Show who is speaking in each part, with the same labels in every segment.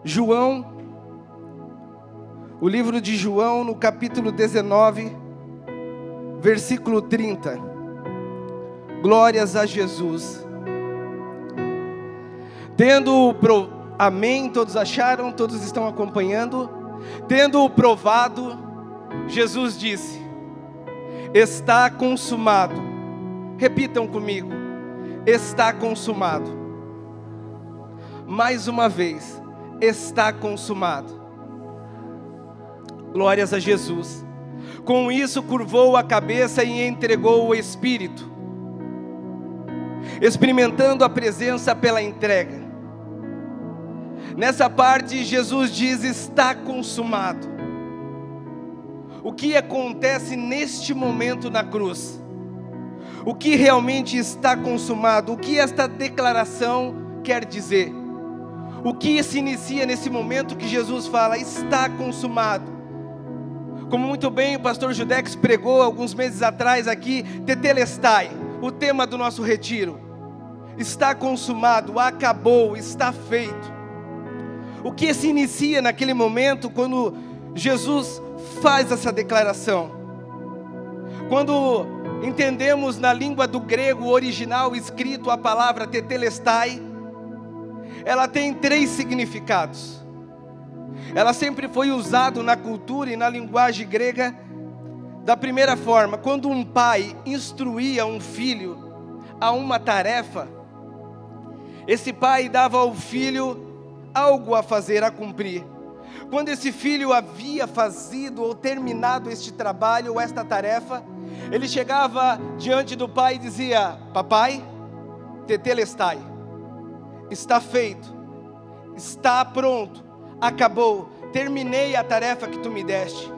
Speaker 1: João, o livro de João, no capítulo 19, versículo 30. Glórias a Jesus. Amém, todos acharam? Todos estão acompanhando? Tendo provado, Jesus disse: está consumado. Repitam comigo: está consumado. Mais uma vez: está consumado. Glórias a Jesus. Com isso curvou a cabeça e entregou o Espírito, experimentando a presença pela entrega. Nessa parte Jesus diz: está consumado. O que acontece neste momento na cruz? O que realmente está consumado? O que esta declaração quer dizer? O que se inicia nesse momento que Jesus fala: está consumado? Como muito bem o pastor Judex pregou alguns meses atrás aqui, tetelestai, o tema do nosso retiro. Está consumado, acabou, está feito. O que se inicia naquele momento quando Jesus faz essa declaração? Quando entendemos na língua do grego original escrito a palavra tetelestai, ela tem 3 significados. Ela sempre foi usada na cultura e na linguagem grega da primeira forma: quando um pai instruía um filho a uma tarefa, esse pai dava ao filho algo a fazer, a cumprir. Quando esse filho havia fazido ou terminado este trabalho ou esta tarefa, ele chegava diante do pai e dizia: papai, tetelestai, está feito, está pronto, acabou, terminei a tarefa que tu me deste.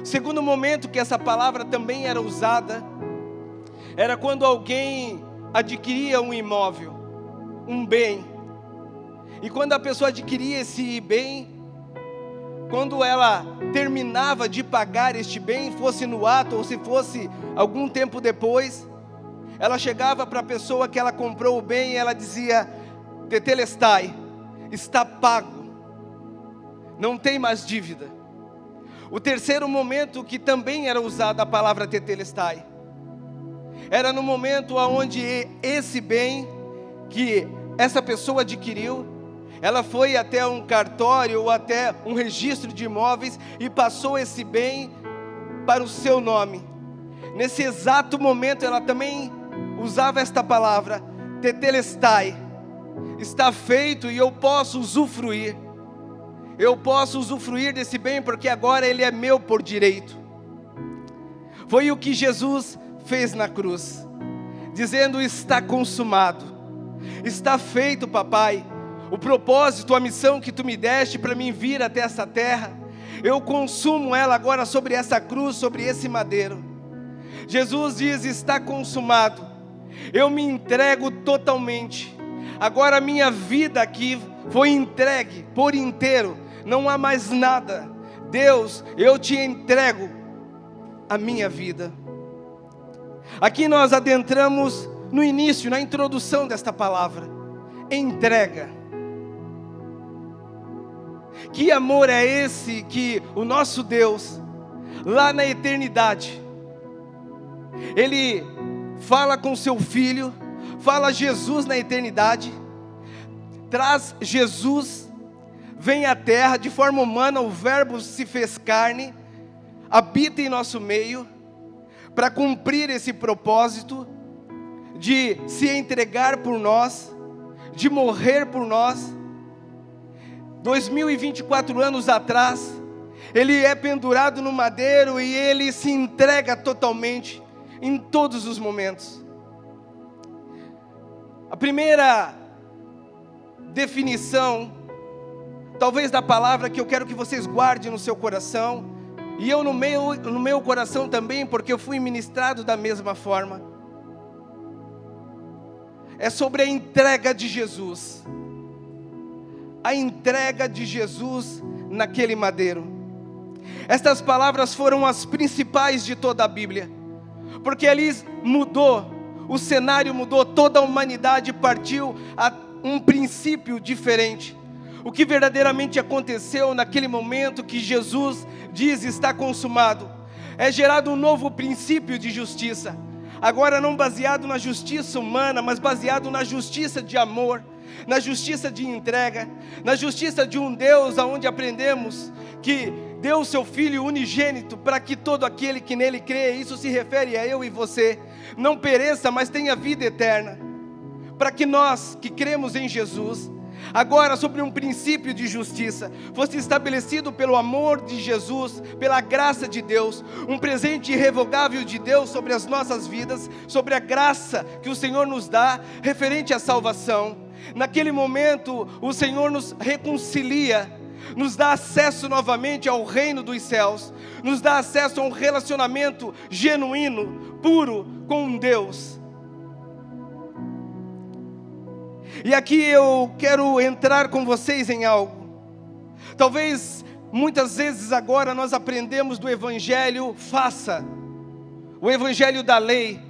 Speaker 1: O segundo momento que essa palavra também era usada era quando alguém adquiria um imóvel, um bem. E quando a pessoa adquiria esse bem, quando ela terminava de pagar este bem, fosse no ato ou se fosse algum tempo depois, ela chegava para a pessoa que ela comprou o bem e ela dizia: tetelestai, está pago, não tem mais dívida. O terceiro momento que também era usada a palavra tetelestai era no momento onde esse bem que essa pessoa adquiriu, ela foi até um cartório ou até um registro de imóveis e passou esse bem para o seu nome. Nesse exato momento ela também usava esta palavra, tetelestai, está feito e eu posso usufruir. Eu posso usufruir desse bem porque agora ele é meu por direito. Foi o que Jesus fez na cruz, dizendo: está consumado, está feito, papai. O propósito, a missão que tu me deste para mim vir até essa terra, eu consumo ela agora sobre essa cruz, sobre esse madeiro. Jesus diz: está consumado, eu me entrego totalmente. Agora a minha vida aqui foi entregue por inteiro, não há mais nada. Deus, eu te entrego a minha vida. Aqui nós adentramos no início, na introdução desta palavra, entrega. Que amor é esse que o nosso Deus, lá na eternidade, Ele fala com seu Filho, fala Jesus na eternidade, traz Jesus, vem à terra de forma humana, o Verbo se fez carne, habita em nosso meio, para cumprir esse propósito de se entregar por nós, de morrer por nós. 2024 anos atrás, Ele é pendurado no madeiro e Ele se entrega totalmente, em todos os momentos. A primeira definição, talvez da palavra que eu quero que vocês guardem no seu coração, e eu no meu coração também, porque eu fui ministrado da mesma forma, é sobre a entrega de Jesus. A entrega de Jesus naquele madeiro. Estas palavras foram as principais de toda a Bíblia, porque ali mudou, o cenário mudou, toda a humanidade partiu a um princípio diferente. O que verdadeiramente aconteceu naquele momento que Jesus diz está consumado? É gerado um novo princípio de justiça. Agora não baseado na justiça humana, mas baseado na justiça de amor, na justiça de entrega, na justiça de um Deus onde aprendemos que deu o seu Filho unigênito para que todo aquele que nele crê, isso se refere a eu e você, não pereça, mas tenha vida eterna. Para que nós que cremos em Jesus, agora sobre um princípio de justiça, fosse estabelecido pelo amor de Jesus, pela graça de Deus, um presente irrevogável de Deus sobre as nossas vidas, sobre a graça que o Senhor nos dá, referente à salvação. Naquele momento, o Senhor nos reconcilia, nos dá acesso novamente ao reino dos céus, nos dá acesso a um relacionamento genuíno, puro com Deus. E aqui eu quero entrar com vocês em algo. Talvez muitas vezes agora nós aprendemos do evangelho o evangelho da lei.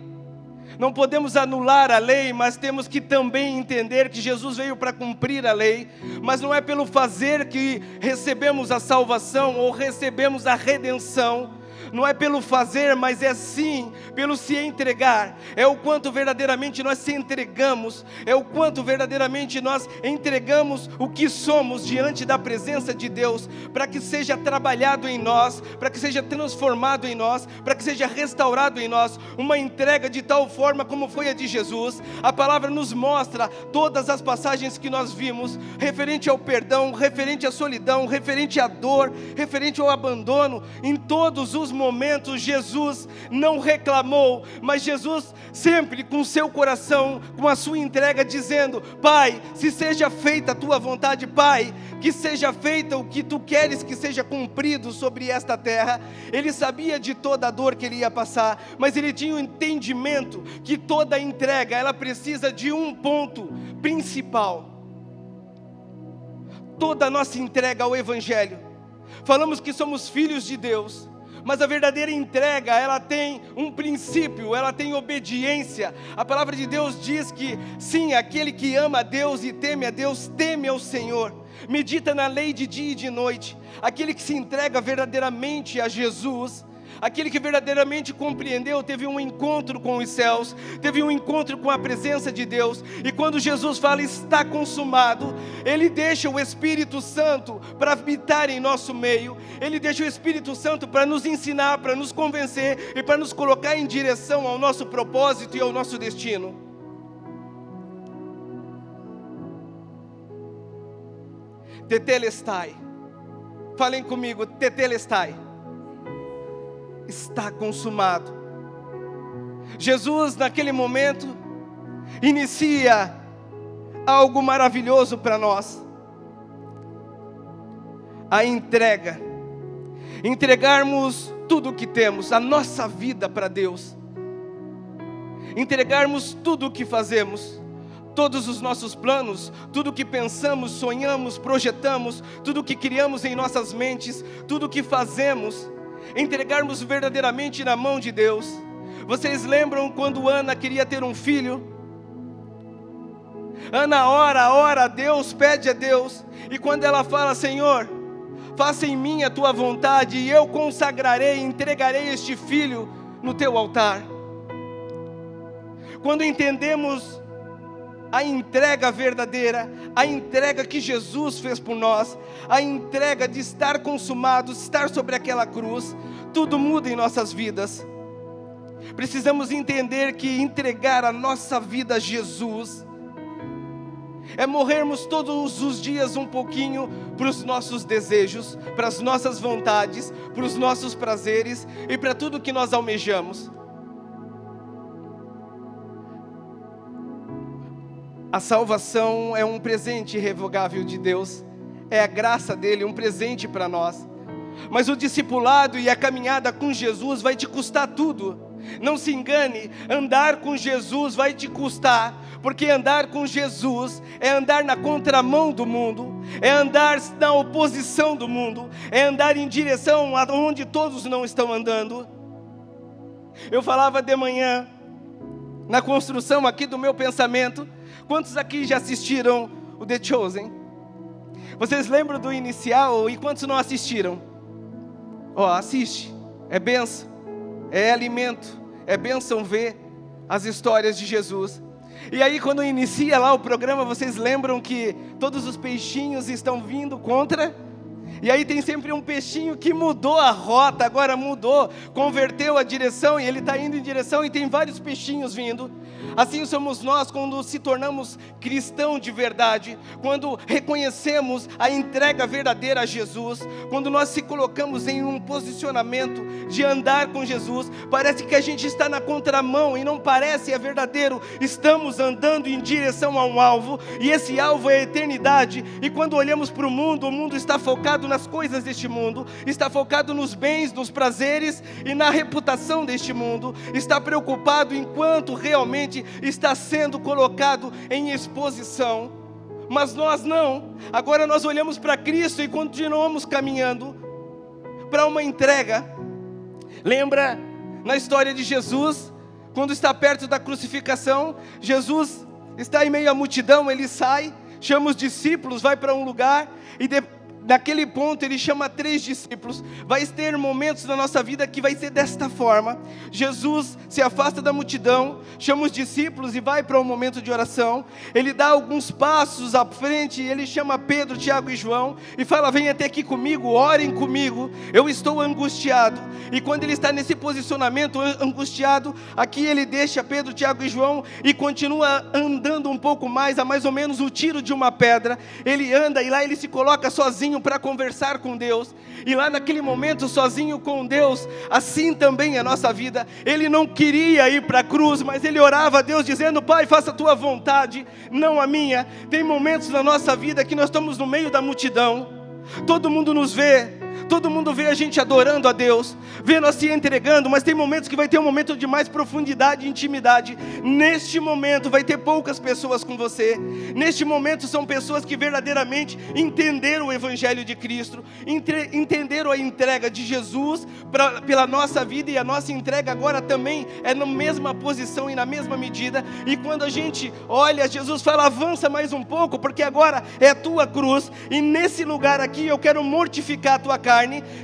Speaker 1: Não podemos anular a lei, mas temos que também entender que Jesus veio para cumprir a lei. Mas não é pelo fazer que recebemos a salvação ou recebemos a redenção. Não é pelo fazer, mas é sim pelo se entregar. É o quanto verdadeiramente nós se entregamos, é o quanto verdadeiramente nós entregamos o que somos diante da presença de Deus, para que seja trabalhado em nós, para que seja transformado em nós, para que seja restaurado em nós, uma entrega de tal forma como foi a de Jesus. A palavra nos mostra todas as passagens que nós vimos, referente ao perdão, referente à solidão, referente à dor, referente ao abandono. Em todos os momentos Jesus não reclamou, mas Jesus sempre com seu coração, com a sua entrega, dizendo: Pai, se seja feita a tua vontade, Pai, que seja feita o que tu queres que seja cumprido sobre esta terra. Ele sabia de toda a dor que ele ia passar, mas ele tinha o entendimento que toda entrega, ela precisa de um ponto principal. Toda a nossa entrega ao evangelho, falamos que somos filhos de Deus, mas a verdadeira entrega, ela tem um princípio, ela tem obediência. A palavra de Deus diz que sim, aquele que ama a Deus e teme a Deus, teme ao Senhor, medita na lei de dia e de noite. Aquele que se entrega verdadeiramente a Jesus, aquele que verdadeiramente compreendeu, teve um encontro com os céus, teve um encontro com a presença de Deus. E quando Jesus fala está consumado, Ele deixa o Espírito Santo para habitar em nosso meio. Ele deixa o Espírito Santo para nos ensinar, para nos convencer e para nos colocar em direção ao nosso propósito e ao nosso destino. Tetelestai, falem comigo, tetelestai. Está consumado. Jesus naquele momento inicia algo maravilhoso para nós. A entrega. Entregarmos tudo o que temos, a nossa vida para Deus. Entregarmos tudo o que fazemos, todos os nossos planos, tudo o que pensamos, sonhamos, projetamos, tudo o que criamos em nossas mentes, tudo o que fazemos, entregarmos verdadeiramente na mão de Deus. Vocês lembram quando Ana queria ter um filho? Ana ora a Deus, pede a Deus, e quando ela fala: Senhor, faça em mim a tua vontade, e eu consagrarei, entregarei este filho no teu altar. Quando entendemos a entrega verdadeira, a entrega que Jesus fez por nós, a entrega de estar consumado, estar sobre aquela cruz, tudo muda em nossas vidas. Precisamos entender que entregar a nossa vida a Jesus é morrermos todos os dias um pouquinho para os nossos desejos, para as nossas vontades, para os nossos prazeres e para tudo que nós almejamos. A salvação é um presente irrevogável de Deus, é a graça dele, um presente para nós. Mas o discipulado e a caminhada com Jesus vai te custar tudo. Não se engane, andar com Jesus vai te custar, porque andar com Jesus é andar na contramão do mundo, é andar na oposição do mundo, é andar em direção aonde todos não estão andando. Eu falava de manhã, na construção aqui do meu pensamento, quantos aqui já assistiram o The Chosen? Vocês lembram do inicial? E quantos não assistiram? Assiste, é bênção, é alimento, é bênção ver as histórias de Jesus. E aí quando inicia lá o programa, vocês lembram que todos os peixinhos estão vindo contra? E aí tem sempre um peixinho que mudou a rota, agora mudou, converteu a direção, e ele está indo em direção, e tem vários peixinhos vindo. Assim somos nós quando se tornamos cristãos de verdade, quando reconhecemos a entrega verdadeira a Jesus, quando nós se colocamos em um posicionamento de andar com Jesus. Parece que a gente está na contramão, e não parece, é verdadeiro. Estamos andando em direção a um alvo, e esse alvo é a eternidade. E quando olhamos para o mundo está focado nas coisas deste mundo, está focado nos bens, nos prazeres e na reputação deste mundo, está preocupado enquanto realmente está sendo colocado em exposição. Mas nós não. Agora nós olhamos para Cristo e continuamos caminhando para uma entrega. Lembra na história de Jesus, quando está perto da crucificação, Jesus está em meio à multidão, ele sai, chama os discípulos, vai para um lugar, e naquele ponto ele chama 3 discípulos. Vai ter momentos na nossa vida que vai ser desta forma. Jesus se afasta da multidão, chama os discípulos e vai para um momento de oração. Ele dá alguns passos à frente, ele chama Pedro, Tiago e João e fala: vem até aqui comigo, orem comigo, eu estou angustiado. E quando ele está nesse posicionamento angustiado, aqui ele deixa Pedro, Tiago e João e continua andando um pouco mais, a mais ou menos o tiro de uma pedra. Ele anda e lá ele se coloca sozinho para conversar com Deus, e lá naquele momento sozinho com Deus, assim também é a nossa vida. Ele não queria ir para a cruz, mas ele orava a Deus dizendo: Pai, faça a tua vontade, não a minha. Tem momentos na nossa vida que nós estamos no meio da multidão, todo mundo nos vê, todo mundo vê a gente adorando a Deus, vê nós se entregando, mas tem momentos que vai ter um momento de mais profundidade e intimidade. Neste momento vai ter poucas pessoas com você. Neste momento são pessoas que verdadeiramente entenderam o Evangelho de Cristo, entenderam a entrega de Jesus pela nossa vida, e a nossa entrega agora também é na mesma posição e na mesma medida. E quando a gente olha, Jesus fala: avança mais um pouco, porque agora é a tua cruz, e nesse lugar aqui eu quero mortificar a tua carne.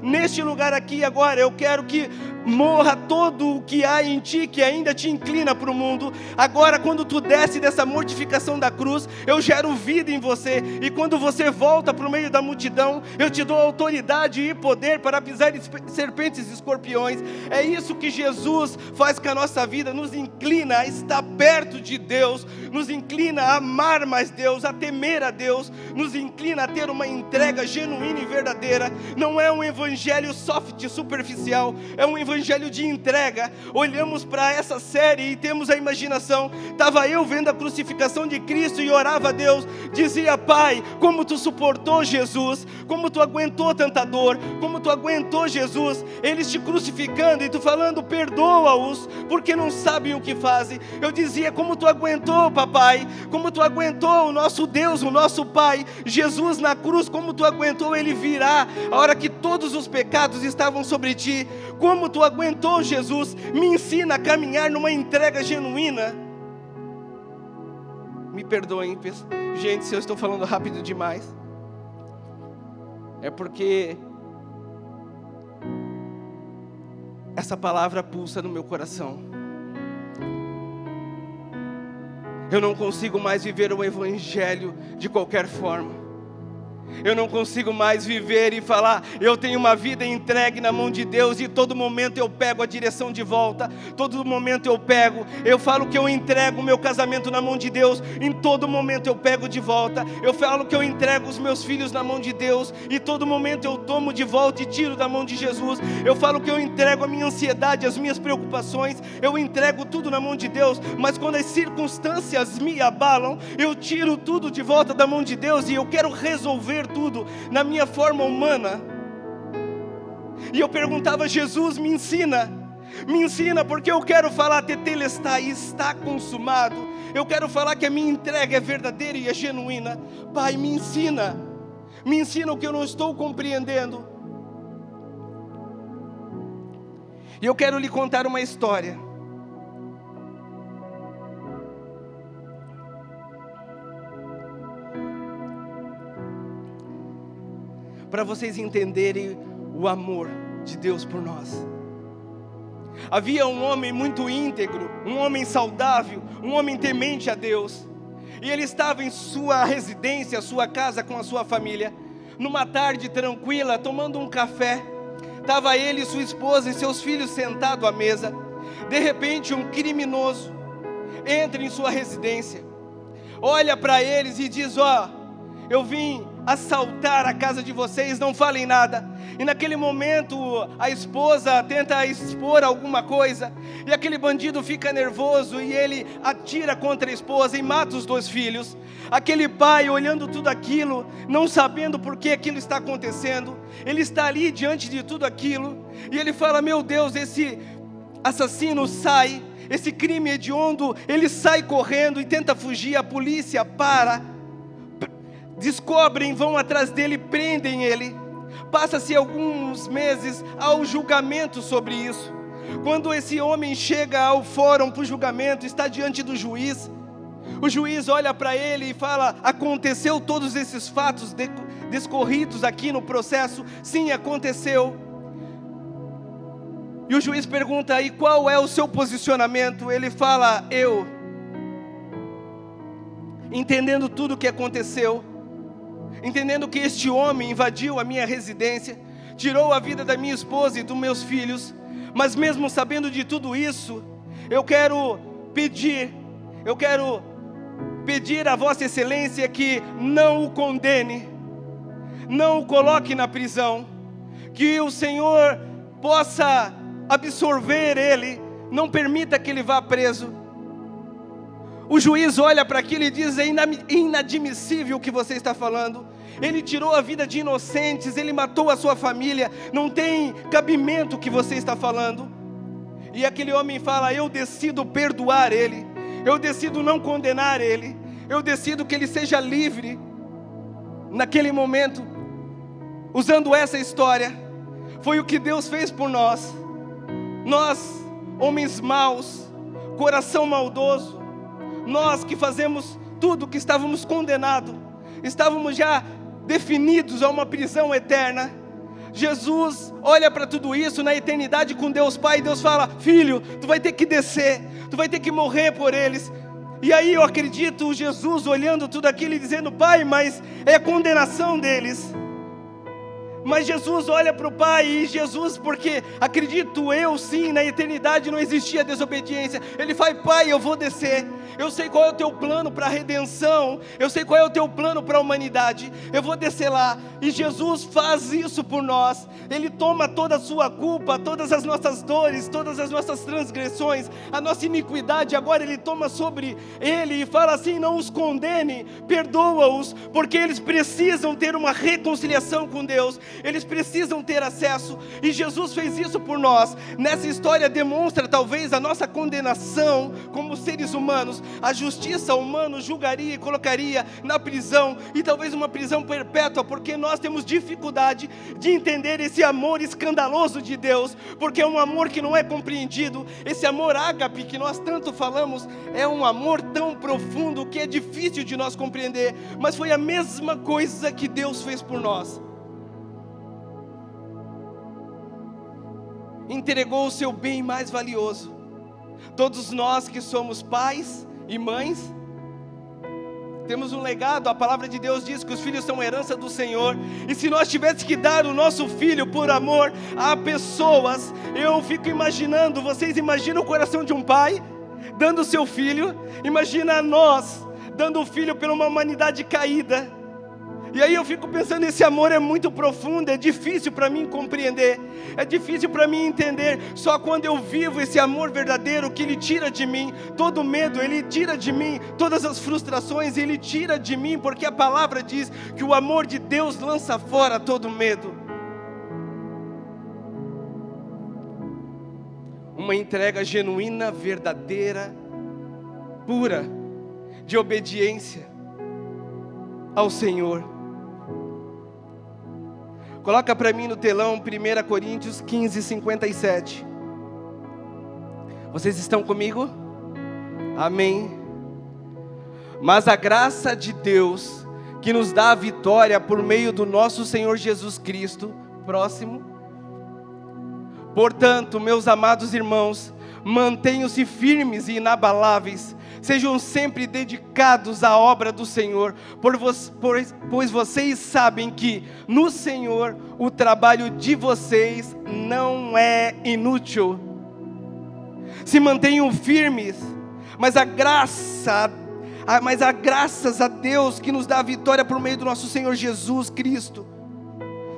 Speaker 1: Neste lugar aqui agora eu quero que morra todo o que há em ti que ainda te inclina para o mundo. Agora quando tu desce dessa mortificação da cruz, eu gero vida em você, e quando você volta para o meio da multidão, eu te dou autoridade e poder para pisar serpentes e escorpiões. É isso que Jesus faz com a nossa vida, nos inclina a estar perto de Deus, nos inclina a amar mais Deus, a temer a Deus, nos inclina a ter uma entrega genuína e verdadeira. Não é um evangelho soft, superficial, é um evangelho de entrega. Olhamos para essa série e temos a imaginação. Estava eu vendo a crucificação de Cristo e orava a Deus, dizia: Pai, como tu suportou Jesus, como tu aguentou tanta dor, como tu aguentou Jesus, eles te crucificando e tu falando: perdoa-os, porque não sabem o que fazem. Eu dizia: como tu aguentou, papai, como tu aguentou o nosso Deus, o nosso Pai, Jesus na cruz, como tu aguentou ele virar a hora que todos os pecados estavam sobre ti. Como tu aguentou, Jesus. Me ensina a caminhar numa entrega genuína. Me perdoem, gente, se eu estou falando rápido demais. É porque essa palavra pulsa no meu coração. Eu não consigo mais viver o evangelho de qualquer forma. Eu não consigo mais viver e falar: eu tenho uma vida entregue na mão de Deus, e todo momento eu pego a direção de volta, todo momento eu falo que eu entrego o meu casamento na mão de Deus, em todo momento eu pego de volta. Eu falo que eu entrego os meus filhos na mão de Deus, e todo momento eu tomo de volta e tiro da mão de Jesus. Eu falo que eu entrego a minha ansiedade, as minhas preocupações, eu entrego tudo na mão de Deus, mas quando as circunstâncias me abalam, eu tiro tudo de volta da mão de Deus, e eu quero resolver tudo na minha forma humana. E eu perguntava: Jesus, me ensina, porque eu quero falar tetelestai, está consumado. Eu quero falar que a minha entrega é verdadeira e é genuína. Pai, me ensina o que eu não estou compreendendo. E eu quero lhe contar uma história. para vocês entenderem o amor de Deus por nós. Havia um homem muito íntegro, um homem saudável, um homem temente a Deus. E ele estava em sua residência, sua casa com a sua família, numa tarde tranquila, tomando um café. Estava ele, sua esposa e seus filhos sentados à mesa. De repente, um criminoso entra em sua residência, olha para eles e diz: eu vim assaltar a casa de vocês, não falem nada. E naquele momento a esposa tenta expor alguma coisa, e aquele bandido fica nervoso e ele atira contra a esposa e mata os 2 filhos. Aquele pai olhando tudo aquilo, não sabendo por que aquilo está acontecendo, ele está ali diante de tudo aquilo, e ele fala: meu Deus, esse assassino sai, esse crime hediondo, ele sai correndo e tenta fugir. A polícia para, descobrem, vão atrás dele, prendem ele. Passa-se alguns meses, há um julgamento sobre isso. Quando esse homem chega ao fórum para o julgamento, está diante do juiz. O juiz olha para ele e fala: aconteceu todos esses fatos descorridos aqui no processo? Sim, aconteceu. E o juiz pergunta: e qual é o seu posicionamento? Ele fala: eu, entendendo tudo o que aconteceu, entendendo que este homem invadiu a minha residência, tirou a vida da minha esposa e dos meus filhos, mas mesmo sabendo de tudo isso, eu quero pedir a Vossa Excelência que não o condene, não o coloque na prisão, que o Senhor possa absorver ele, não permita que ele vá preso. O juiz olha para aquilo e diz: é inadmissível o que você está falando. Ele tirou a vida de inocentes, ele matou a sua família, não tem cabimento o que você está falando. E aquele homem fala: eu decido perdoar ele, eu decido não condenar ele, eu decido que ele seja livre. Naquele momento, usando essa história, foi o que Deus fez por nós. Nós, homens maus, coração maldoso, nós que fazemos tudo que estávamos condenados, estávamos já definidos a uma prisão eterna. Jesus olha para tudo isso na eternidade com Deus Pai, e Deus fala: filho, tu vai ter que descer, tu vai ter que morrer por eles. E aí eu acredito Jesus olhando tudo aquilo e dizendo: Pai, mas é a condenação deles. Mas Jesus olha para o Pai, e Jesus, porque acredito eu sim, na eternidade não existia desobediência, Ele fala: Pai, eu vou descer, eu sei qual é o teu plano para a redenção, eu sei qual é o teu plano para a humanidade, eu vou descer lá. E Jesus faz isso por nós, Ele toma toda a sua culpa, todas as nossas dores, todas as nossas transgressões, a nossa iniquidade, agora Ele toma sobre Ele e fala assim: não os condene, perdoa-os, porque eles precisam ter uma reconciliação com Deus, eles precisam ter acesso. E Jesus fez isso por nós. Nessa história demonstra talvez a nossa condenação como seres humanos. A justiça humana julgaria e colocaria na prisão, e talvez uma prisão perpétua, porque nós temos dificuldade de entender esse amor escandaloso de Deus, porque é um amor que não é compreendido. Esse amor ágape que nós tanto falamos é um amor tão profundo que é difícil de nós compreender, mas foi a mesma coisa que Deus fez por nós. Entregou o seu bem mais valioso. Todos nós que somos pais e mães, temos um legado. A palavra de Deus diz que os filhos são herança do Senhor, e se nós tivéssemos que dar o nosso filho por amor a pessoas, eu fico imaginando, vocês imaginam o coração de um pai dando o seu filho? Imagina nós dando o filho por uma humanidade caída. E aí eu fico pensando, esse amor é muito profundo, é difícil para mim compreender, é difícil para mim entender. Só quando eu vivo esse amor verdadeiro, que Ele tira de mim todo medo, Ele tira de mim todas as frustrações, Ele tira de mim, porque a palavra diz que o amor de Deus lança fora todo medo. Uma entrega genuína, verdadeira, pura, de obediência ao Senhor. Coloca para mim no telão 1 Coríntios 15, 57. Vocês estão comigo? Amém. Mas a graça de Deus que nos dá a vitória por meio do nosso Senhor Jesus Cristo. Próximo. Portanto, meus amados irmãos, mantenham-se firmes e inabaláveis, sejam sempre dedicados à obra do Senhor, pois vocês sabem que no Senhor o trabalho de vocês não é inútil. Se mantenham firmes, mas há graças a Deus que nos dá a vitória por meio do nosso Senhor Jesus Cristo.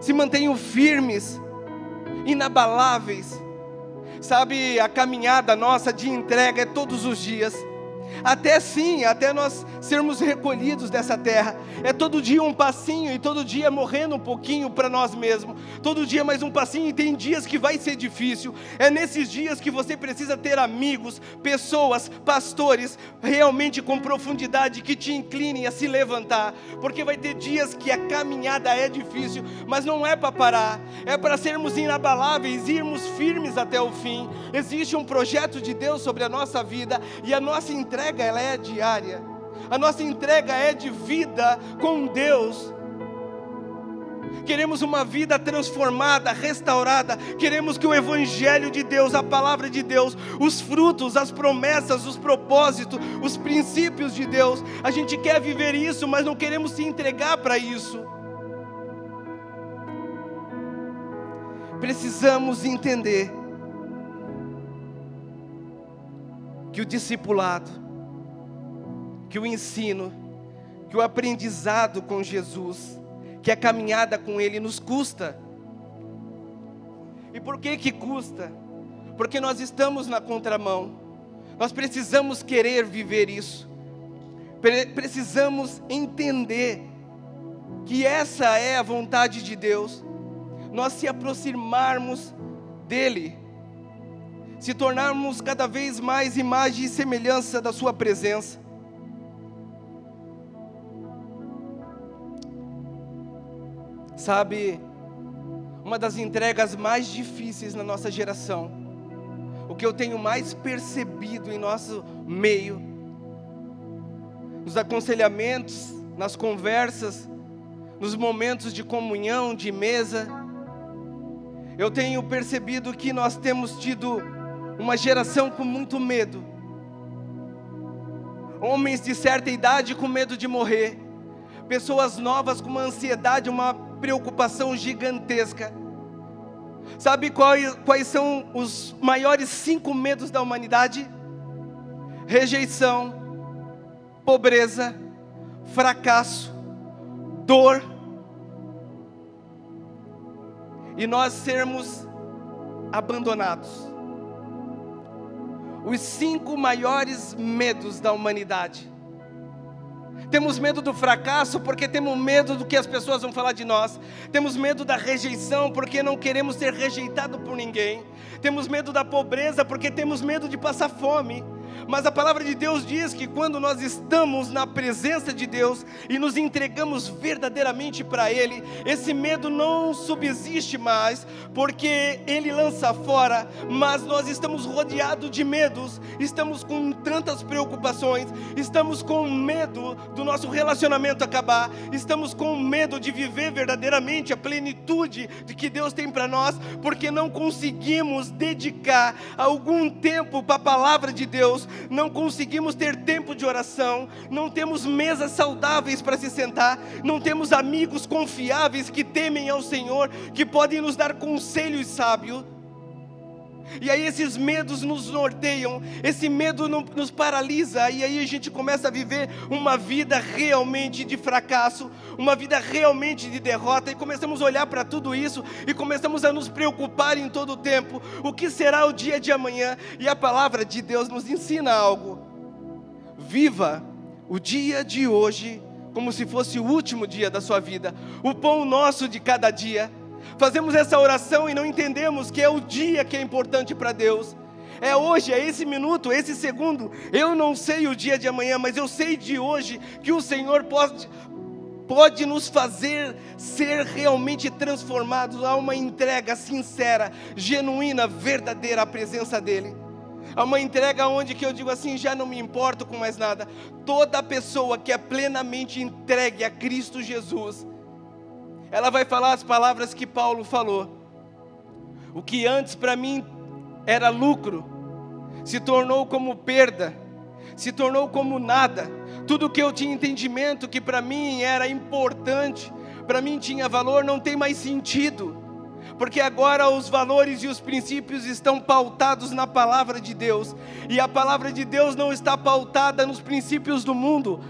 Speaker 1: Se mantenham firmes, inabaláveis. Sabe, a caminhada nossa de entrega é todos os dias. Até nós sermos recolhidos dessa terra, é todo dia um passinho, e todo dia morrendo um pouquinho para nós mesmos, todo dia mais um passinho, e tem dias que vai ser difícil. É nesses dias que você precisa ter amigos, pessoas, pastores, realmente com profundidade, que te inclinem a se levantar, porque vai ter dias que a caminhada é difícil, mas não é para parar, é para sermos inabaláveis, irmos firmes até o fim. Existe um projeto de Deus sobre a nossa vida, e a nossa entrega ela é diária, a nossa entrega é de vida com Deus. Queremos uma vida transformada, restaurada. Queremos que o Evangelho de Deus, a palavra de Deus, os frutos, as promessas, os propósitos, os princípios de Deus, a gente quer viver isso, mas não queremos se entregar para isso. Precisamos entender que o discipulado, que o ensino, que o aprendizado com Jesus, que a caminhada com Ele nos custa. E por que custa? Porque nós estamos na contramão. Nós precisamos querer viver isso. Precisamos entender que essa é a vontade de Deus. Nós se aproximarmos dEle, se tornarmos cada vez mais imagem e semelhança da sua presença. Sabe, uma das entregas mais difíceis na nossa geração, o que eu tenho mais percebido em nosso meio, nos aconselhamentos, nas conversas, nos momentos de comunhão, de mesa, eu tenho percebido que nós temos tido uma geração com muito medo. Homens de certa idade com medo de morrer, pessoas novas com uma ansiedade, uma preocupação gigantesca. Sabe quais são os maiores 5 medos da humanidade? Rejeição, pobreza, fracasso, dor, e nós sermos abandonados. Os 5 maiores medos da humanidade. Temos medo do fracasso porque temos medo do que as pessoas vão falar de nós. Temos medo da rejeição porque não queremos ser rejeitados por ninguém. Temos medo da pobreza porque temos medo de passar fome. Mas a palavra de Deus diz que quando nós estamos na presença de Deus e nos entregamos verdadeiramente para Ele, esse medo não subsiste mais, porque Ele lança fora. Mas nós estamos rodeados de medos, estamos com tantas preocupações, estamos com medo do nosso relacionamento acabar, estamos com medo de viver verdadeiramente a plenitude de que Deus tem para nós, porque não conseguimos dedicar algum tempo para a palavra de Deus, não conseguimos ter tempo de oração, não temos mesas saudáveis para se sentar, não temos amigos confiáveis que temem ao Senhor, que podem nos dar conselhos sábios. E aí esses medos nos norteiam, esse medo nos paralisa, e aí a gente começa a viver uma vida realmente de fracasso, uma vida realmente de derrota, e começamos a olhar para tudo isso, e começamos a nos preocupar em todo o tempo, o que será o dia de amanhã? E a palavra de Deus nos ensina algo: viva o dia de hoje como se fosse o último dia da sua vida, o pão nosso de cada dia. Fazemos essa oração e não entendemos que é o dia que é importante para Deus. É hoje, é esse minuto, esse segundo. Eu não sei o dia de amanhã, mas eu sei de hoje que o Senhor pode nos fazer ser realmente transformados a uma entrega sincera, genuína, verdadeira à presença dEle. Há uma entrega onde que eu digo assim, já não me importo com mais nada. Toda pessoa que é plenamente entregue a Cristo Jesus, ela vai falar as palavras que Paulo falou. O que antes para mim era lucro, se tornou como perda, se tornou como nada. Tudo que eu tinha entendimento que para mim era importante, para mim tinha valor, não tem mais sentido. Porque agora os valores e os princípios estão pautados na palavra de Deus. E a palavra de Deus não está pautada nos princípios do mundo.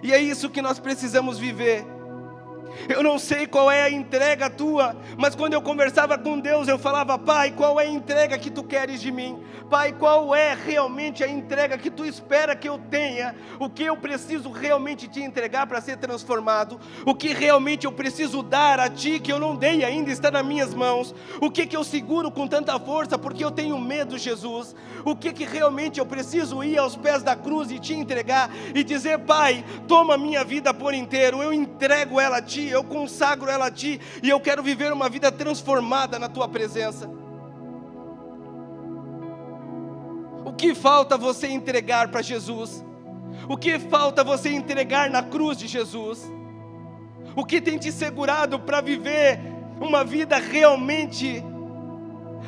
Speaker 1: E é isso que nós precisamos viver. Eu não sei qual é a entrega tua, mas quando eu conversava com Deus, eu falava: Pai, qual é a entrega que tu queres de mim? Pai, qual é realmente a entrega que tu espera que eu tenha? O que eu preciso realmente te entregar para ser transformado? O que realmente eu preciso dar a ti que eu não dei ainda, está nas minhas mãos? O que eu seguro com tanta força porque eu tenho medo, Jesus? O que realmente eu preciso ir aos pés da cruz e te entregar e dizer: Pai, toma minha vida por inteiro, eu entrego ela a ti, eu consagro ela a ti, e eu quero viver uma vida transformada na tua presença. O que falta você entregar para Jesus? O que falta você entregar na cruz de Jesus? O que tem te segurado para viver uma vida realmente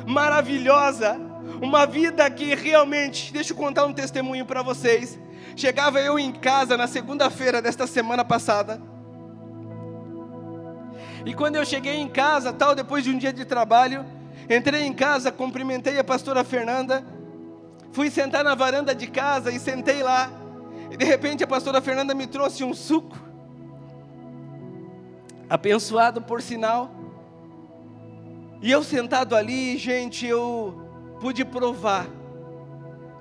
Speaker 1: maravilhosa? Uma vida que realmente, deixa eu contar um testemunho para vocês. Chegava eu em casa na segunda-feira desta semana passada, e quando eu cheguei em casa, depois de um dia de trabalho, entrei em casa, cumprimentei a pastora Fernanda, fui sentar na varanda de casa e sentei lá, e de repente a pastora Fernanda me trouxe um suco, abençoado por sinal, e eu sentado ali, gente, eu pude provar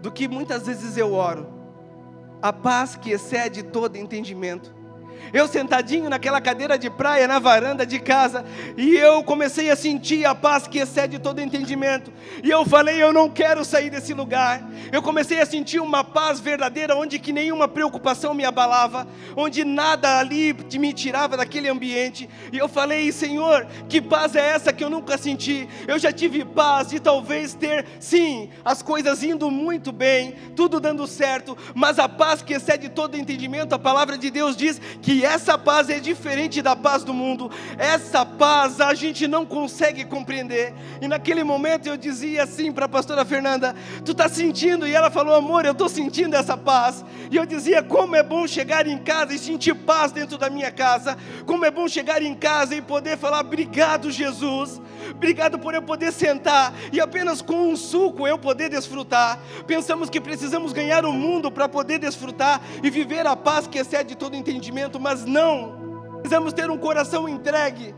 Speaker 1: do que muitas vezes eu oro: a paz que excede todo entendimento. Eu sentadinho naquela cadeira de praia, na varanda de casa, e eu comecei a sentir a paz que excede todo entendimento, e eu falei: eu não quero sair desse lugar. Eu comecei a sentir uma paz verdadeira, onde que nenhuma preocupação me abalava, onde nada ali me tirava daquele ambiente, e eu falei: Senhor, que paz é essa que eu nunca senti? Eu já tive paz de talvez ter, sim, as coisas indo muito bem, tudo dando certo, mas a paz que excede todo entendimento, a palavra de Deus diz que essa paz é diferente da paz do mundo. Essa paz a gente não consegue compreender. E naquele momento eu dizia assim para a pastora Fernanda: tu está sentindo? E ela falou: amor, eu estou sentindo essa paz. E eu dizia: como é bom chegar em casa e sentir paz dentro da minha casa. Como é bom chegar em casa e poder falar: obrigado, Jesus, obrigado por eu poder sentar e apenas com um suco eu poder desfrutar. Pensamos que precisamos ganhar o mundo para poder desfrutar e viver a paz que excede todo entendimento, mas não. Precisamos ter um coração entregue,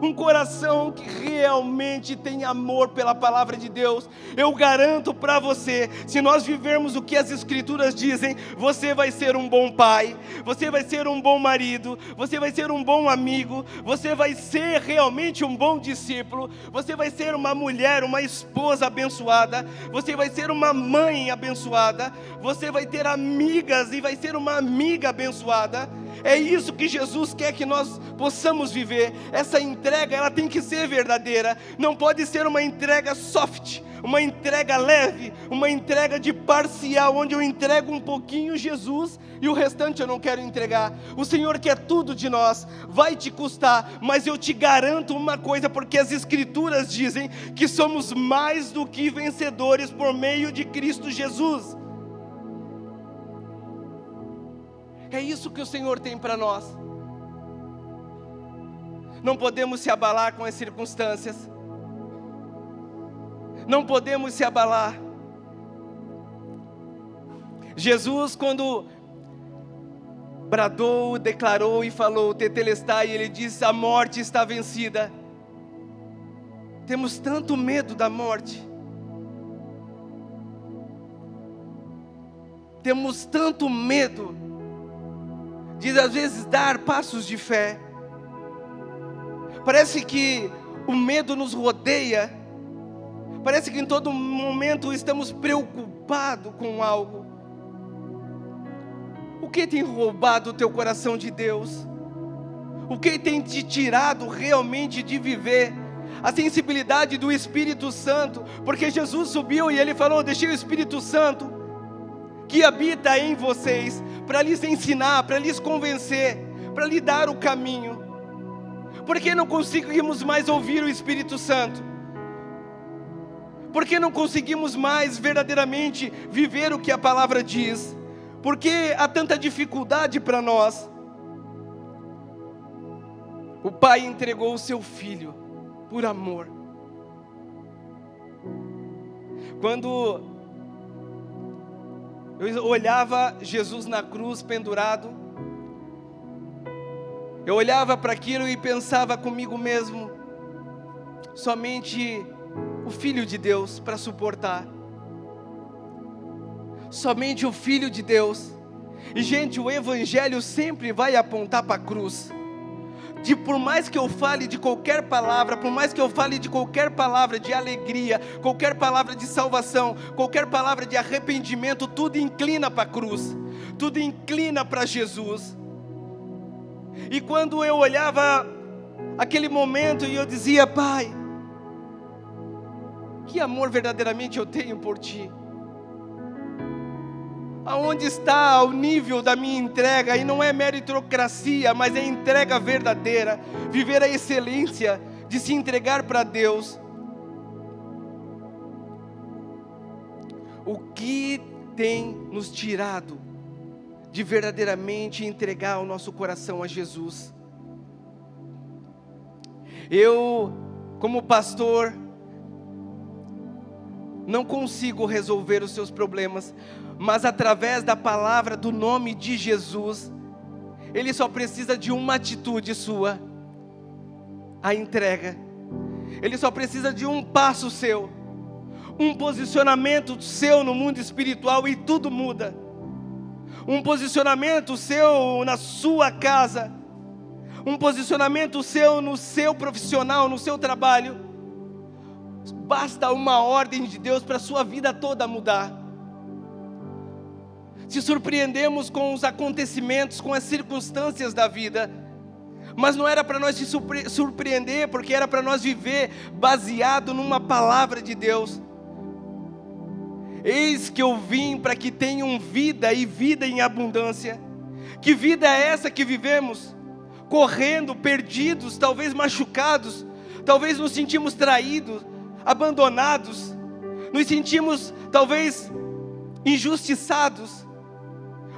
Speaker 1: um coração que realmente tem amor pela palavra de Deus. Eu garanto para você, se nós vivermos o que as escrituras dizem, você vai ser um bom pai, você vai ser um bom marido, você vai ser um bom amigo, você vai ser realmente um bom discípulo, você vai ser uma mulher, uma esposa abençoada, você vai ser uma mãe abençoada, você vai ter amigas e vai ser uma amiga abençoada. É isso que Jesus quer que nós possamos viver. Essa entrega, ela tem que ser verdadeira. Não pode ser uma entrega soft, uma entrega leve, uma entrega de parcial, onde eu entrego um pouquinho Jesus e o restante eu não quero entregar. O Senhor quer tudo de nós. Vai te custar, mas eu te garanto uma coisa, porque as escrituras dizem que somos mais do que vencedores por meio de Cristo Jesus. É isso que o Senhor tem para nós. Não podemos se abalar com as circunstâncias. Não podemos se abalar. Jesus, quando bradou, declarou e falou tetelestai, ele disse: a morte está vencida. Temos tanto medo da morte. Temos tanto medo de às vezes dar passos de fé. Parece que o medo nos rodeia. Parece que em todo momento estamos preocupados com algo. O que tem roubado o teu coração de Deus? O que tem te tirado realmente de viver a sensibilidade do Espírito Santo, porque Jesus subiu e Ele falou: deixei o Espírito Santo que habita em vocês, para lhes ensinar, para lhes convencer, para lhe dar o caminho. Por que não conseguimos mais ouvir o Espírito Santo? Por que não conseguimos mais verdadeiramente viver o que a palavra diz? Por que há tanta dificuldade para nós? O Pai entregou o seu Filho por amor. Quando eu olhava Jesus na cruz pendurado, eu olhava para aquilo e pensava comigo mesmo: somente o Filho de Deus para suportar. Somente o Filho de Deus. E gente, o Evangelho sempre vai apontar para a cruz. Por mais que eu fale de qualquer palavra, por mais que eu fale de qualquer palavra de alegria, qualquer palavra de salvação, qualquer palavra de arrependimento, tudo inclina para a cruz, tudo inclina para Jesus. E quando eu olhava aquele momento e eu dizia: Pai, que amor verdadeiramente eu tenho por Ti. Aonde está o nível da minha entrega? E não é meritocracia, mas é entrega verdadeira. Viver a excelência de se entregar para Deus. O que tem nos tirado de verdadeiramente entregar o nosso coração a Jesus? Eu, como pastor, não consigo resolver os seus problemas, mas através da palavra, do nome de Jesus, Ele só precisa de uma atitude sua: a entrega. Ele só precisa de um passo seu, um posicionamento seu no mundo espiritual, e tudo muda. Um posicionamento seu na sua casa, um posicionamento seu no seu profissional, no seu trabalho. Basta uma ordem de Deus para a sua vida toda mudar. Se surpreendemos com os acontecimentos, com as circunstâncias da vida, mas não era para nós se surpreender, porque era para nós viver baseado numa palavra de Deus. Eis que eu vim para que tenham vida e vida em abundância. Que vida é essa que vivemos? Correndo, perdidos, talvez machucados, talvez nos sentimos traídos, abandonados, nos sentimos talvez injustiçados,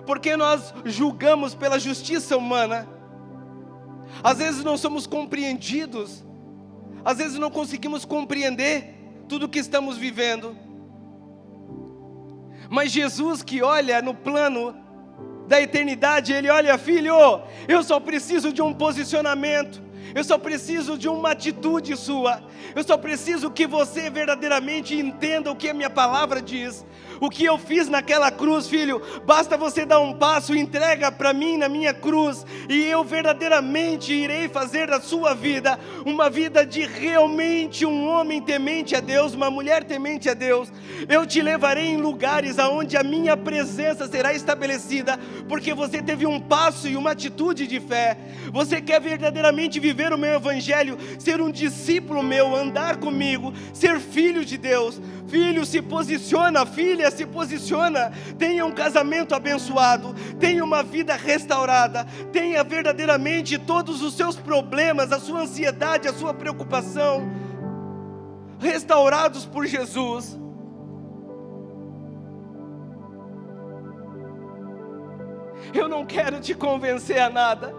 Speaker 1: porque nós julgamos pela justiça humana. Às vezes não somos compreendidos, às vezes não conseguimos compreender tudo o que estamos vivendo. Mas Jesus, que olha no plano da eternidade, Ele olha: filho, eu só preciso de um posicionamento, eu só preciso de uma atitude sua, eu só preciso que você verdadeiramente entenda o que a minha palavra diz. O que eu fiz naquela cruz, filho, basta você dar um passo, entrega para mim na minha cruz, e eu verdadeiramente irei fazer da sua vida uma vida de realmente um homem temente a Deus, uma mulher temente a Deus. Eu te levarei em lugares aonde a minha presença será estabelecida, porque você teve um passo e uma atitude de fé. Você quer verdadeiramente viver o meu evangelho, ser um discípulo meu, andar comigo, ser filho de Deus. Filho, se posiciona, filha, se posiciona, tenha um casamento abençoado, tenha uma vida restaurada, tenha verdadeiramente todos os seus problemas, a sua ansiedade, a sua preocupação, restaurados por Jesus. Eu não quero te convencer a nada,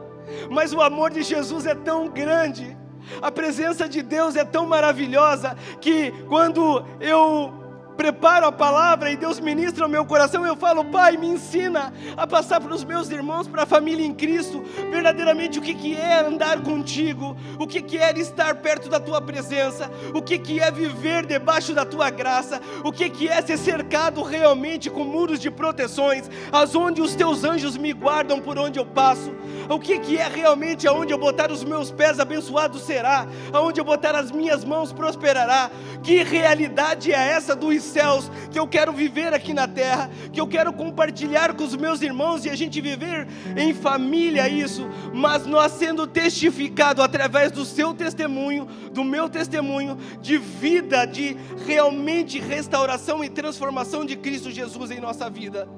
Speaker 1: mas o amor de Jesus é tão grande, a presença de Deus é tão maravilhosa, que quando eu preparo a palavra e Deus ministra o meu coração, eu falo: Pai, me ensina a passar para os meus irmãos, para a família em Cristo, verdadeiramente o que é andar contigo, o que é estar perto da tua presença, o que é viver debaixo da tua graça, o que é ser cercado realmente com muros de proteções, onde os teus anjos me guardam por onde eu passo, O que é realmente aonde eu botar os meus pés, abençoado será, aonde eu botar as minhas mãos, prosperará. Que realidade é essa dos céus, que eu quero viver aqui na terra, que eu quero compartilhar com os meus irmãos, e a gente viver em família isso, mas nós sendo testificado através do seu testemunho, do meu testemunho, de vida, de realmente restauração e transformação de Cristo Jesus em nossa vida.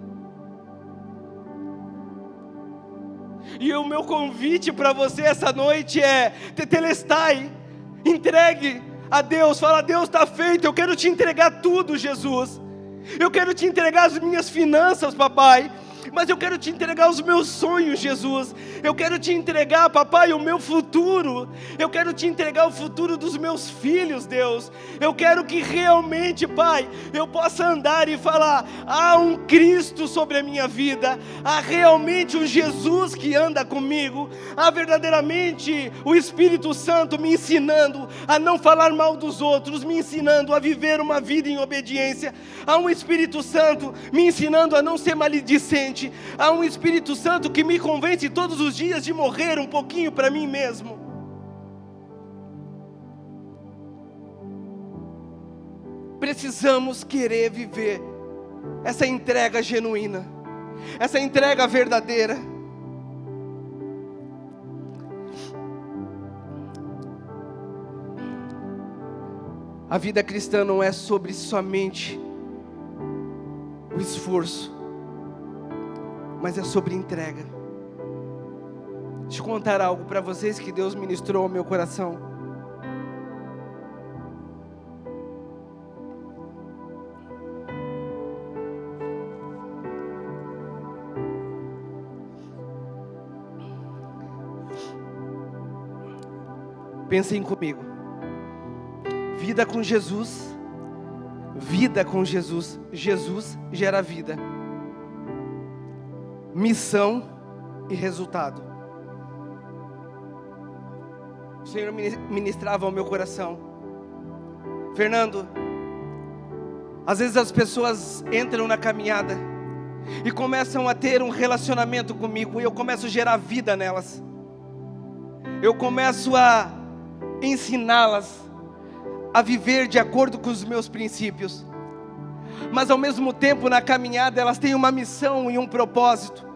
Speaker 1: E o meu convite para você essa noite é: tetelestai, entregue a Deus, fala: Deus, está feito, eu quero te entregar tudo, Jesus. Eu quero te entregar as minhas finanças, papai, mas eu quero te entregar os meus sonhos, Jesus. Eu quero te entregar, papai, o meu futuro. Eu quero te entregar o futuro dos meus filhos, Deus. Eu quero que realmente, Pai, eu possa andar e falar: há um Cristo sobre a minha vida, há realmente um Jesus que anda comigo, há verdadeiramente o Espírito Santo me ensinando a não falar mal dos outros, me ensinando a viver uma vida em obediência. Há um Espírito Santo me ensinando a não ser maledicente. Há um Espírito Santo que me convence todos os dias de morrer um pouquinho para mim mesmo. Precisamos querer viver essa entrega genuína, essa entrega verdadeira. A vida cristã não é sobre somente o esforço, mas é sobre entrega. Deixa eu contar algo para vocês que Deus ministrou ao meu coração. Pensem comigo. Vida com Jesus, vida com Jesus, Jesus gera vida. Missão e resultado. O Senhor ministrava ao meu coração: Fernando, às vezes as pessoas entram na caminhada e começam a ter um relacionamento comigo, e eu começo a gerar vida nelas. Eu começo a ensiná-las a viver de acordo com os meus princípios. Mas ao mesmo tempo, na caminhada, elas têm uma missão e um propósito.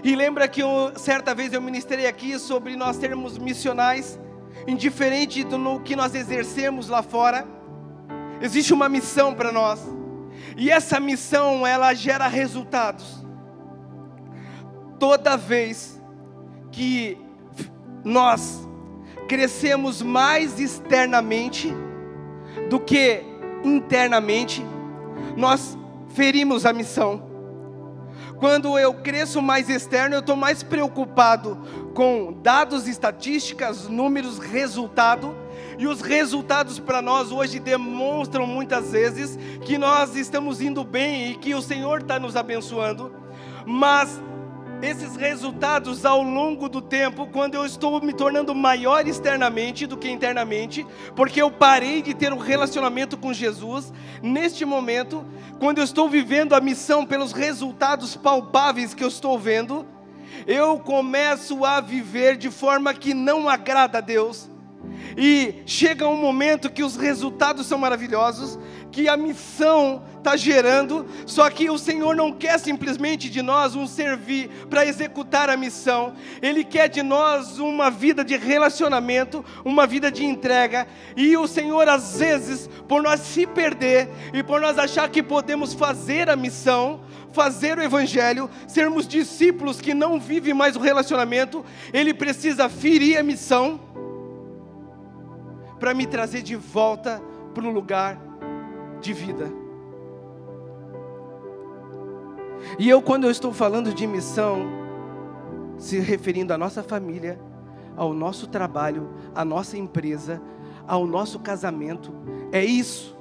Speaker 1: E lembra que certa vez eu ministrei aqui sobre nós termos missionais, indiferente do que nós exercemos lá fora, existe uma missão para nós. E essa missão, ela gera resultados. Toda vez que nós crescemos mais externamente do que internamente, nós ferimos a missão. Quando eu cresço mais externo, eu estou mais preocupado com dados, estatísticas, números, resultado. E os resultados para nós hoje demonstram muitas vezes que nós estamos indo bem e que o Senhor está nos abençoando. Mas esses resultados ao longo do tempo, quando eu estou me tornando maior externamente do que internamente, porque eu parei de ter um relacionamento com Jesus, neste momento, quando eu estou vivendo a missão pelos resultados palpáveis que eu estou vendo, eu começo a viver de forma que não agrada a Deus. E chega um momento que os resultados são maravilhosos, que a missão está gerando, só que o Senhor não quer simplesmente de nós um servir para executar a missão. Ele quer de nós uma vida de relacionamento, uma vida de entrega. E o Senhor, às vezes, por nós se perder e por nós achar que podemos fazer a missão, fazer o evangelho, sermos discípulos que não vivem mais o relacionamento, Ele precisa ferir a missão para me trazer de volta para um lugar de vida. E quando eu estou falando de missão, se referindo à nossa família, ao nosso trabalho, à nossa empresa, ao nosso casamento, é isso.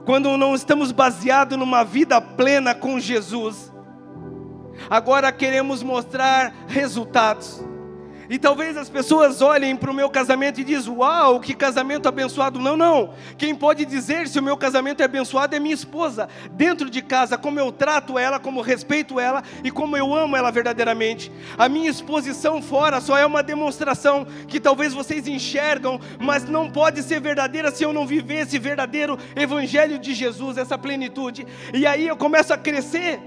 Speaker 1: Quando não estamos baseados numa vida plena com Jesus, agora queremos mostrar resultados. E talvez as pessoas olhem para o meu casamento e dizem: uau, que casamento abençoado. Não, não. Quem pode dizer se o meu casamento é abençoado é minha esposa. Dentro de casa, como eu trato ela, como respeito ela e como eu amo ela verdadeiramente. A minha exposição fora só é uma demonstração que talvez vocês enxergam, mas não pode ser verdadeira se eu não viver esse verdadeiro evangelho de Jesus, essa plenitude. E aí eu começo a crescer.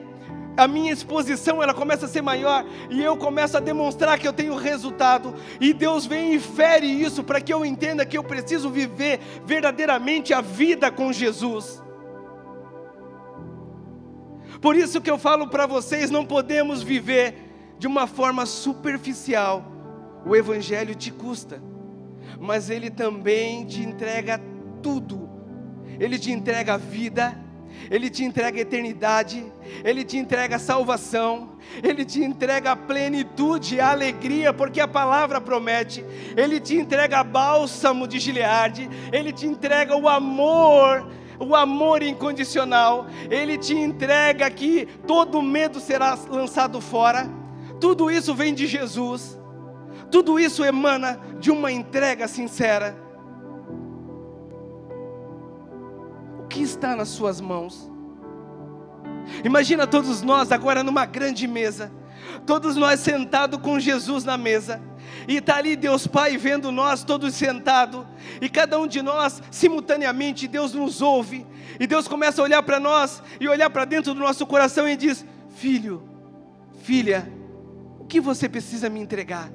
Speaker 1: A minha exposição, ela começa a ser maior, e eu começo a demonstrar que eu tenho resultado, e Deus vem e fere isso, para que eu entenda que eu preciso viver verdadeiramente a vida com Jesus. Por isso que eu falo para vocês, não podemos viver de uma forma superficial. O Evangelho te custa, mas ele também te entrega tudo. Ele te entrega a vida, ele te entrega a eternidade, ele te entrega a salvação, ele te entrega a plenitude, a alegria, porque a palavra promete. Ele te entrega bálsamo de Gileade, ele te entrega o amor incondicional, ele te entrega que todo medo será lançado fora. Tudo isso vem de Jesus, tudo isso emana de uma entrega sincera. O que está nas suas mãos? Imagina todos nós agora numa grande mesa, todos nós sentados com Jesus na mesa, e está ali Deus Pai vendo nós todos sentados, e cada um de nós simultaneamente Deus nos ouve, e Deus começa a olhar para nós, e olhar para dentro do nosso coração e diz: filho, filha, o que você precisa me entregar,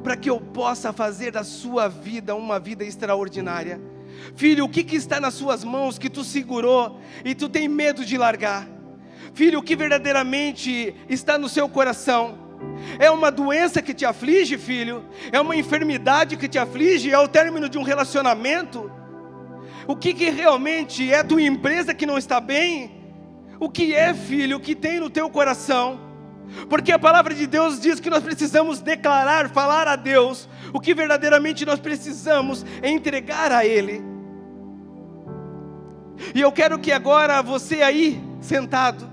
Speaker 1: para que eu possa fazer da sua vida uma vida extraordinária? Filho, o que está nas suas mãos que tu segurou e tu tem medo de largar? Filho, o que verdadeiramente está no seu coração? É uma doença que te aflige, filho? É uma enfermidade que te aflige? É o término de um relacionamento? O que realmente é tua empresa que não está bem? O que é, filho, o que tem no teu coração? Porque a palavra de Deus diz que nós precisamos declarar, falar a Deus o que verdadeiramente nós precisamos entregar a Ele. E eu quero que agora você aí, sentado,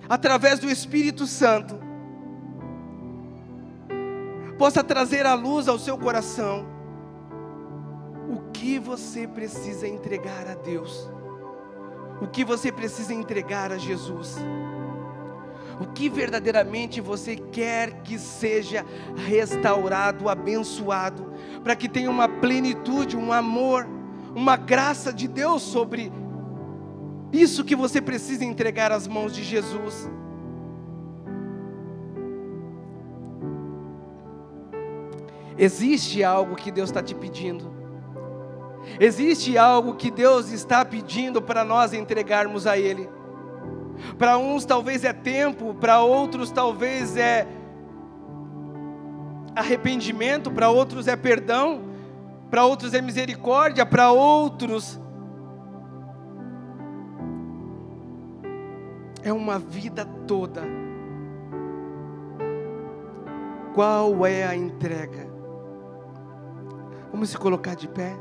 Speaker 1: através do Espírito Santo, possa trazer à luz ao seu coração o que você precisa entregar a Deus, o que você precisa entregar a Jesus, o que verdadeiramente você quer que seja restaurado, abençoado, para que tenha uma plenitude, um amor, uma graça de Deus sobre isso que você precisa entregar às mãos de Jesus. Existe algo que Deus está te pedindo. Existe algo que Deus está pedindo para nós entregarmos a Ele. Para uns talvez é tempo, para outros talvez é arrependimento, para outros é perdão, para outros é misericórdia, para outros é uma vida toda. Qual é a entrega? Vamos se colocar de pé.